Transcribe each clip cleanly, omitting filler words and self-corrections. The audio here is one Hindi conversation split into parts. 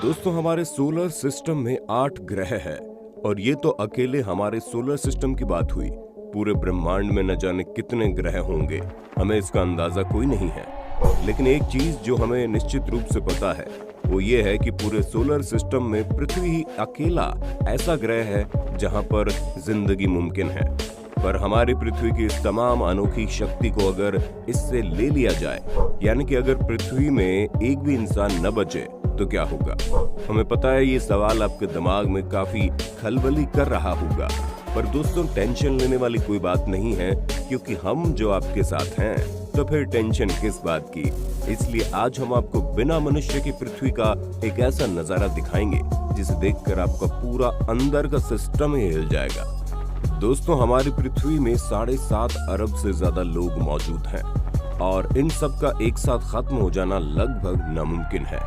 दोस्तों हमारे सोलर सिस्टम में 8 ग्रह है और ये तो अकेले हमारे सोलर सिस्टम की बात हुई। पूरे ब्रह्मांड में न जाने कितने ग्रह होंगे, हमें इसका अंदाजा कोई नहीं है। लेकिन एक चीज जो हमें निश्चित रूप से पता है वो ये है कि पूरे सोलर सिस्टम में पृथ्वी ही अकेला ऐसा ग्रह है जहां पर जिंदगी मुमकिन है। पर हमारी पृथ्वी की इस तमाम अनोखी शक्ति को अगर इससे ले लिया जाए, यानी कि अगर पृथ्वी में एक भी इंसान न बचे तो क्या होगा? हमें पता है ये सवाल आपके दिमाग में काफी खलबली कर रहा होगा, पर दोस्तों टेंशन लेने वाली कोई बात नहीं है, क्योंकि हम जो आपके साथ हैं तो फिर टेंशन किस बात की। इसलिए आज हम आपको बिना मनुष्य की पृथ्वी का एक ऐसा नजारा दिखाएंगे जिसे देखकर आपका पूरा अंदर का सिस्टम ही हिल जाएगा। दोस्तों हमारी पृथ्वी में 7.5 अरब से ज्यादा लोग मौजूद हैं और इन सब का एक साथ खत्म हो जाना लगभग नामुमकिन है।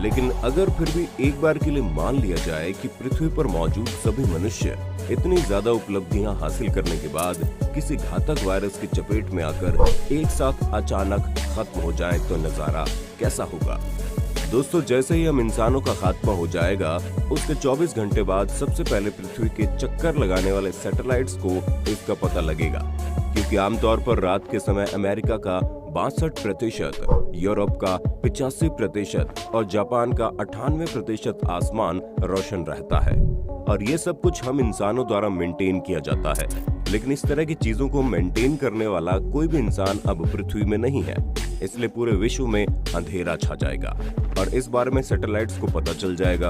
लेकिन अगर फिर भी एक बार के लिए मान लिया जाए कि पृथ्वी पर मौजूद सभी मनुष्य इतनी ज्यादा उपलब्धियां हासिल करने के बाद किसी घातक वायरस की चपेट में आकर एक साथ अचानक खत्म हो जाए तो नजारा कैसा होगा? दोस्तों जैसे ही हम इंसानों का खात्मा हो जाएगा, उसके 24 घंटे बाद सबसे पहले पृथ्वी के चक्कर लगाने वाले सैटेलाइट्स को इसका पता लगेगा, क्योंकि आमतौर पर रात के समय अमेरिका का 62%, यूरोप का 85% और जापान का 98% आसमान रोशन रहता है। और ये सब कुछ हम इंसानों द्वारा मेंटेन किया जाता है। लेकिन इस तरह की चीजों को मेंटेन करने वाला कोई भी इंसान अब पृथ्वी में नहीं है, इसलिए पूरे विश्व में अंधेरा छा जाएगा और इस बारे में सैटेलाइट्स को पता चल जाएगा।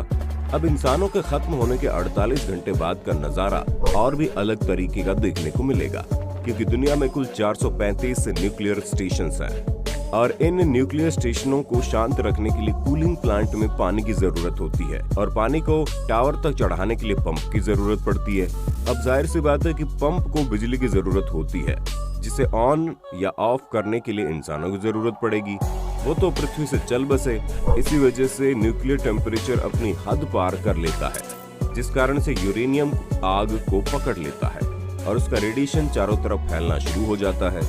अब इंसानों के खत्म होने के 48 घंटे बाद का नजारा और भी अलग तरीके का देखने को मिलेगा, क्योंकि दुनिया में कुल 435 न्यूक्लियर स्टेशंस हैं और इन न्यूक्लियर स्टेशनों को शांत रखने के लिए कूलिंग प्लांट में पानी की जरूरत होती है और पानी को टावर तक चढ़ाने के लिए पंप की जरूरत पड़ती है। अब जाहिर सी बात है कि पंप को बिजली की जरूरत होती है, जिसे ऑन या ऑफ करने के लिए इंसानों की जरूरत पड़ेगी। वो तो पृथ्वी से चल बसे, इसी वजह से न्यूक्लियर टेम्परेचर अपनी हद पार कर लेता है, जिस कारण से यूरेनियम आग को पकड़ लेता है और उसका रेडिएशन चारों तरफ फैलना शुरू हो जाता है।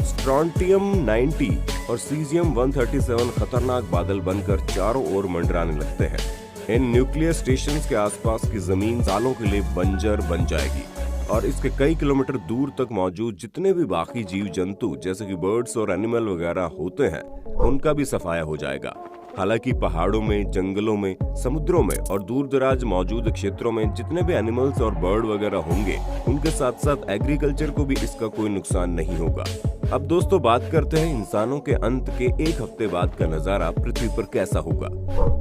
स्ट्रोंटियम 90 और सीजियम 137 खतरनाक बादल बनकर चारों ओर मंडराने लगते हैं। इन न्यूक्लियर स्टेशंस के आसपास की जमीन सालों के लिए बंजर बन जाएगी और इसके कई किलोमीटर दूर तक मौजूद जितने भी बाकी जीव जंतु जैसे कि बर्ड्स और एनिमल वगैरह होते हैं, उनका भी सफाया हो जाएगा। हालांकि पहाड़ों में, जंगलों में, समुद्रों में और दूर दराज मौजूद क्षेत्रों में जितने भी एनिमल्स और बर्ड वगैरह होंगे, उनके साथ साथ एग्रीकल्चर को भी इसका कोई नुकसान नहीं होगा। अब दोस्तों बात करते हैं इंसानों के अंत के एक हफ्ते बाद का नजारा पृथ्वी पर कैसा होगा।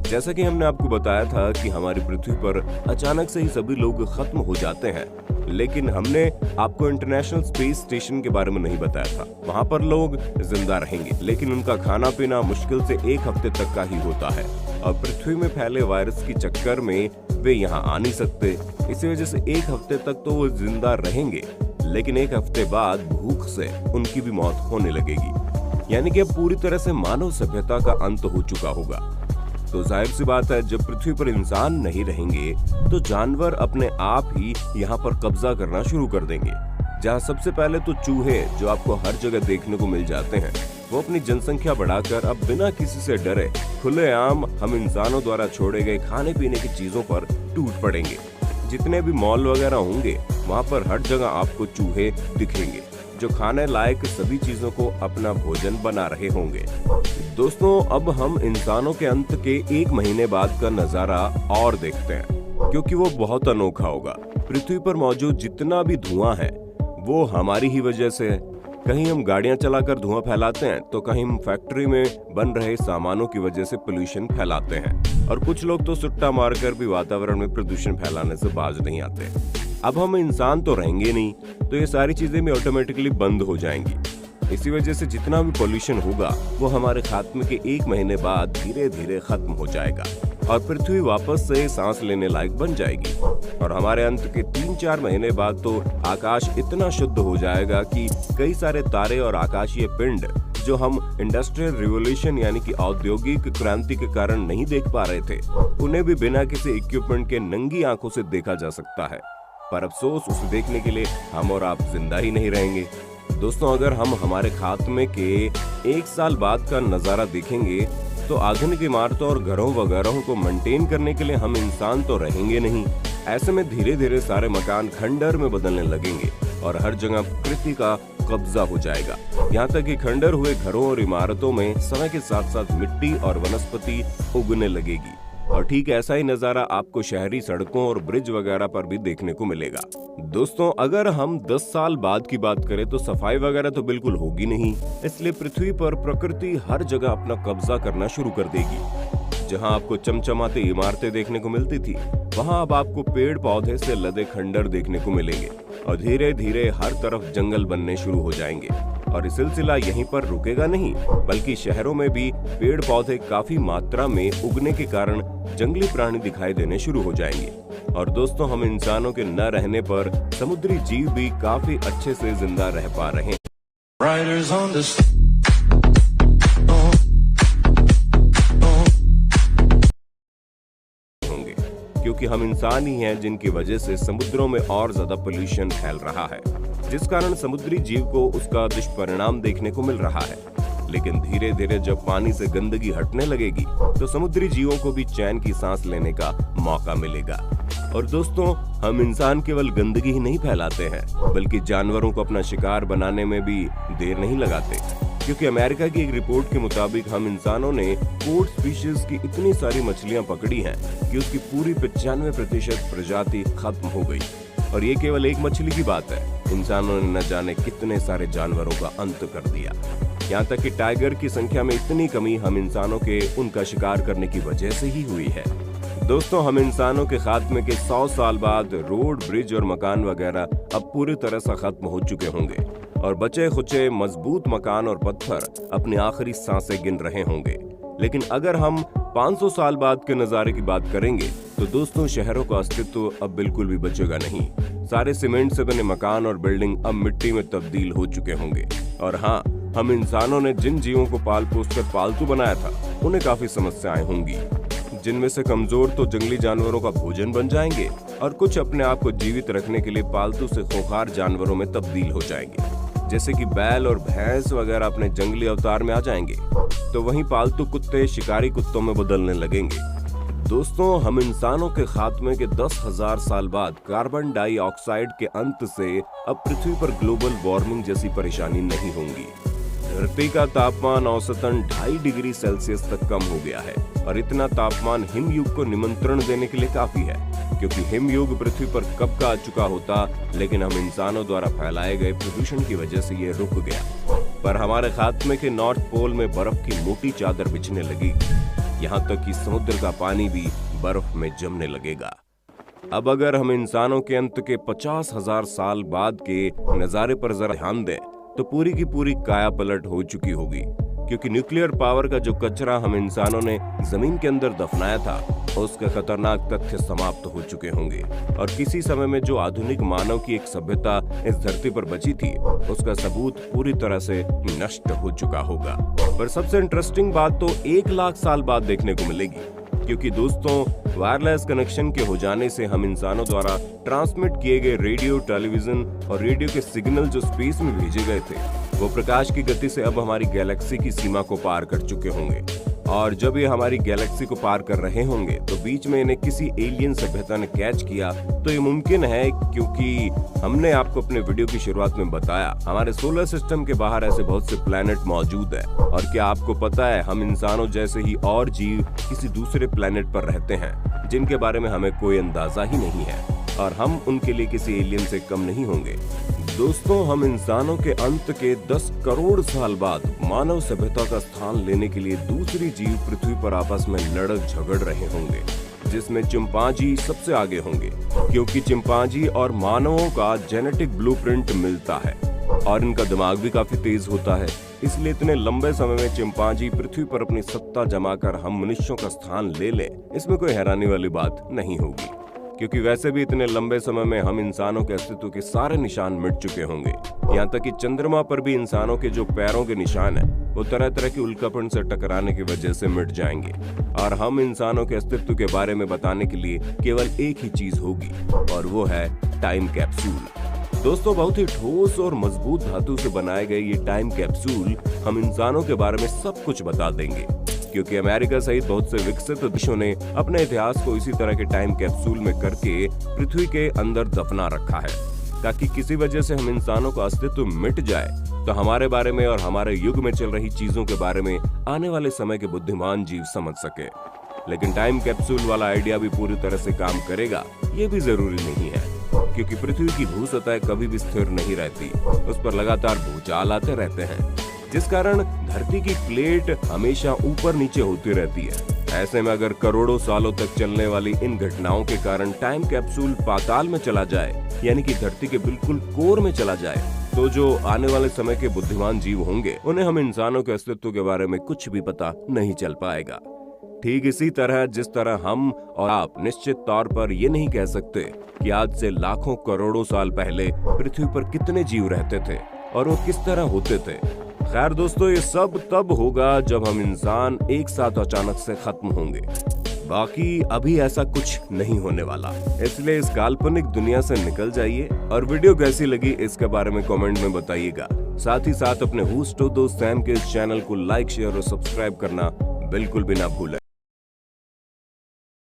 जैसा कि हमने आपको बताया था कि हमारी पृथ्वी पर अचानक से ही सभी लोग खत्म हो जाते हैं, लेकिन हमने आपको इंटरनेशनल स्पेस स्टेशन के बारे में नहीं बताया था। वहाँ पर लोग जिंदा रहेंगे, लेकिन उनका खाना पीना मुश्किल से एक हफ्ते तक का ही होता है और पृथ्वी में फैले वायरस के चक्कर में वे यहाँ आ नहीं सकते। इसी वजह से एक हफ्ते तक तो वो जिंदा रहेंगे, लेकिन एक हफ्ते बाद भूख से उनकी भी मौत होने लगेगी। यानी कि अब पूरी तरह से मानव सभ्यता का अंत हो चुका होगा। तो जाहिर सी बात है, जब पृथ्वी पर इंसान नहीं रहेंगे तो जानवर अपने आप ही यहाँ पर कब्जा करना शुरू कर देंगे। जहाँ सबसे पहले तो चूहे, जो आपको हर जगह देखने को मिल जाते हैं, वो अपनी जनसंख्या बढ़ाकर अब बिना किसी से डरे खुलेआम हम इंसानों द्वारा छोड़े गए खाने पीने की चीजों पर टूट पड़ेंगे। जितने भी मॉल वगैरह होंगे, वहाँ पर हर जगह आपको चूहे दिखेंगे जो खाने लायक सभी चीजों को अपना भोजन बना रहे होंगे। दोस्तों अब हम इंसानों के अंत के 1 महीने बाद का नजारा और देखते हैं, क्योंकि वो बहुत अनोखा होगा। पृथ्वी पर मौजूद जितना भी धुआं है वो हमारी ही वजह से है। कहीं हम गाड़ियां चलाकर धुआं फैलाते हैं, तो कहीं हम फैक्ट्री में बन रहे सामानों की वजह से पोल्यूशन फैलाते हैं और कुछ लोग तो सुट्टा मारकर भी वातावरण में प्रदूषण फैलाने से बाज नहीं आते। अब हम इंसान तो रहेंगे नहीं, तो ये सारी चीजें भी ऑटोमेटिकली बंद हो जाएंगी। इसी वजह से जितना भी पोल्यूशन होगा वो हमारे खात्मे के 1 महीने बाद धीरे धीरे खत्म हो जाएगा और पृथ्वी वापस से सांस लेने लायक बन जाएगी। और हमारे अंत के 3-4 महीने बाद तो आकाश इतना शुद्ध हो जाएगा कि कई सारे तारे और आकाशीय पिंड जो हम इंडस्ट्रियल रिवॉल्यूशन यानी कि औद्योगिक क्रांति के कारण नहीं देख पा रहे थे, उन्हें भी बिना किसी इक्विपमेंट के नंगी आंखों से देखा जा सकता है। पर अफसोस, उसे देखने के लिए हम और आप जिंदा ही नहीं रहेंगे। दोस्तों अगर हम हमारे खात्मे के 1 साल बाद का नजारा देखेंगे तो आधुनिक इमारतों और घरों वगैरह को मेंटेन करने के लिए हम इंसान तो रहेंगे नहीं। ऐसे में धीरे धीरे सारे मकान खंडहर में बदलने लगेंगे और हर जगह प्रकृति का कब्जा हो जाएगा। यहाँ तक कि खंडहर हुए घरों और इमारतों में समय के साथ साथ मिट्टी और वनस्पति उगने लगेगी। और ठीक ऐसा ही नजारा आपको शहरी सड़कों और ब्रिज वगैरह पर भी देखने को मिलेगा। दोस्तों, अगर हम 10 साल बाद की बात करें तो सफाई वगैरह तो बिल्कुल होगी नहीं, इसलिए पृथ्वी पर प्रकृति हर जगह अपना कब्जा करना शुरू कर देगी। जहां आपको चमचमाती इमारतें देखने को मिलती थी, वहां अब आपको पेड़ पौधे से लदे खंडहर देखने को मिलेंगे और धीरे धीरे हर तरफ जंगल बनने शुरू हो जाएंगे। और ये सिलसिला यहीं पर रुकेगा नहीं, बल्कि शहरों में भी पेड़ पौधे काफी मात्रा में उगने के कारण जंगली प्राणी दिखाई देने शुरू हो जाएंगे। और दोस्तों, हम इंसानों के न रहने पर समुद्री जीव भी काफी अच्छे से जिंदा रह पा रहे हैं। क्योंकि हम इंसान ही हैं जिनकी वजह से समुद्रों में और ज्यादा पोल्यूशन फैल रहा है, जिस कारण समुद्री जीव को उसका दुष्परिणाम देखने को मिल रहा है। लेकिन धीरे धीरे जब पानी से गंदगी हटने लगेगी तो समुद्री जीवों को भी चैन की सांस लेने का मौका मिलेगा। और दोस्तों, हम इंसान केवल गंदगी ही नहीं फैलाते हैं, बल्कि जानवरों को अपना शिकार बनाने में भी देर नहीं लगाते। क्योंकि अमेरिका की एक रिपोर्ट के मुताबिक हम इंसानों ने कोड स्पीशीज की इतनी सारी मछलियां पकड़ी हैं कि उसकी पूरी 95% प्रजाति खत्म हो गई। और ये केवल एक मछली की बात है, इंसानों ने न जाने कितने सारे जानवरों का अंत कर दिया। यहाँ तक कि टाइगर की संख्या में इतनी कमी हम इंसानों के उनका शिकार करने की वजह से ही हुई है। दोस्तों, हम इंसानों के खात्मे के 100 साल बाद रोड, ब्रिज और मकान वगैरह अब पूरी तरह से खत्म हो चुके होंगे और बचे खुचे मजबूत मकान और पत्थर अपनी आखिरी सांसें गिन रहे होंगे। लेकिन अगर हम 500 साल बाद के नजारे की बात करेंगे तो दोस्तों, शहरों का अस्तित्व अब बिल्कुल भी बचेगा नहीं। सारे सीमेंट से बने मकान और बिल्डिंग अब मिट्टी में तब्दील हो चुके होंगे। और हाँ, हम इंसानों ने जिन जीवों को पाल पोस कर पालतू बनाया था, उन्हें काफी समस्याएं होंगी, जिनमें से कमजोर तो जंगली जानवरों का भोजन बन जाएंगे और कुछ अपने आप को जीवित रखने के लिए पालतू से खूंखार जानवरों में तब्दील हो जाएंगे, जैसे कि बैल और भैंस वगैरह अपने जंगली अवतार में आ जाएंगे। तो वहीं पालतू कुत्ते शिकारी कुत्तों में बदलने लगेंगे। दोस्तों, हम इंसानों के खात्मे के 10,000 साल बाद कार्बन डाइऑक्साइड के अंत से अब पृथ्वी पर ग्लोबल वार्मिंग जैसी परेशानी नहीं होंगी। धरती का तापमान औसतन 2.5 डिग्री सेल्सियस तक कम हो गया है और इतना तापमान हिमयुग को निमंत्रण देने के लिए काफी है, क्योंकि हिमयुग पृथ्वी पर कब का आ चुका होता, लेकिन हम इंसानों द्वारा फैलाए गए प्रदूषण की वजह से ये रुक गया। पर हमारे खात्मे के नॉर्थ पोल में बर्फ की मोटी चादर बिछने लगी, यहाँ तक कि समुद्र का पानी भी बर्फ में जमने लगेगा। अब अगर हम इंसानों के अंत के 50,000 साल बाद के नजारे पर जरा ध्यान दें तो पूरी की पूरी काया पलट हो चुकी होगी, क्योंकि न्यूक्लियर पावर का जो कचरा हम इंसानों ने जमीन के अंदर दफनाया था, उसके खतरनाक तथ्य समाप्त हो चुके होंगे और किसी समय में जो आधुनिक मानव की एक सभ्यता इस धरती पर बची थी, उसका सबूत पूरी तरह से नष्ट हो चुका होगा। पर सबसे इंटरेस्टिंग बात तो 1 लाख साल बाद देखने को मिलेगी, क्योंकि दोस्तों, वायरलेस कनेक्शन के हो जाने से हम इंसानों द्वारा ट्रांसमिट किए गए रेडियो, टेलीविजन और रेडियो के सिग्नल जो स्पेस में भेजे गए थे, वो प्रकाश की गति से अब हमारी गैलेक्सी की सीमा को पार कर चुके होंगे। और जब ये हमारी गैलेक्सी को पार कर रहे होंगे तो बीच में इन्हें किसी एलियन सभ्यता ने कैच किया तो ये मुमकिन है, क्योंकि हमने आपको अपने वीडियो की शुरुआत में बताया हमारे सोलर सिस्टम के बाहर ऐसे बहुत से प्लैनेट मौजूद है। और क्या आपको पता है, हम इंसानों जैसे ही और जीव किसी दूसरे प्लैनेट पर रहते हैं जिनके बारे में हमें कोई अंदाजा ही नहीं है, और हम उनके लिए किसी एलियन से कम नहीं होंगे। दोस्तों, हम इंसानों के अंत के 10 करोड़ साल बाद मानव सभ्यता का स्थान लेने के लिए दूसरी जीव पृथ्वी पर आपस में लड़ झगड़ रहे होंगे, जिसमें चिंपांजी सबसे आगे होंगे, क्योंकि चिंपांजी और मानवों का जेनेटिक ब्लूप्रिंट मिलता है और इनका दिमाग भी काफी तेज होता है। इसलिए इतने लंबे समय में चिंपांजी पृथ्वी पर अपनी सत्ता जमाकर हम मनुष्यों का स्थान ले लें, इसमें कोई हैरानी वाली बात नहीं होगी, क्योंकि वैसे भी इतने लंबे समय में हम इंसानों के अस्तित्व के सारे निशान मिट चुके होंगे। यहाँ तक कि चंद्रमा पर भी इंसानों के जो पैरों के निशान हैं, वो तरह तरह की उल्कापिंड से टकराने की वजह से मिट जाएंगे। और हम इंसानों के अस्तित्व के बारे में बताने के लिए केवल एक ही चीज होगी, और वो है टाइम कैप्सूल। दोस्तों, बहुत ही ठोस और मजबूत धातु से बनाए गए ये टाइम कैप्सूल हम इंसानों के बारे में सब कुछ बता देंगे। क्योंकि अमेरिका सहित बहुत से विकसित देशों ने अपने इतिहास को इसी तरह के टाइम कैप्सूल में करके पृथ्वी के अंदर दफना रखा है, ताकि किसी वजह से हम इंसानों का अस्तित्व मिट जाए तो हमारे बारे में और हमारे युग में चल रही चीजों के बारे में आने वाले समय के बुद्धिमान जीव समझ सके। लेकिन टाइम कैप्सूल वाला आइडिया भी पूरी तरह से काम करेगा ये भी जरूरी नहीं है, क्योंकि पृथ्वी की भू सतह कभी भी स्थिर नहीं रहती, उस पर लगातार भूचाल आते रहते हैं, जिस कारण धरती की प्लेट हमेशा ऊपर नीचे होती रहती है। ऐसे में अगर करोड़ों सालों तक चलने वाली इन घटनाओं के कारण टाइम कैप्सूल पाताल में चला जाए, यानी कि धरती के बिल्कुल कोर में चला जाए, तो जो आने वाले समय के बुद्धिमान जीव होंगे उन्हें हम इंसानों के अस्तित्व के बारे में कुछ भी पता नहीं चल पाएगा। ठीक इसी तरह जिस तरह हम और आप निश्चित तौर पर ये नहीं कह सकते कि आज से लाखों करोड़ों साल पहले पृथ्वी पर कितने जीव रहते थे और वो किस तरह होते थे। खैर दोस्तों, ये सब तब होगा जब हम इंसान एक साथ अचानक से खत्म होंगे। बाकी अभी ऐसा कुछ नहीं होने वाला, इसलिए इस काल्पनिक दुनिया से निकल जाइए। और वीडियो कैसी लगी इसके बारे में कमेंट में बताइएगा। साथ ही साथ अपने होस्ट दोस्त सैम के इस चैनल को लाइक, शेयर और सब्सक्राइब करना बिल्कुल भी ना भूलें।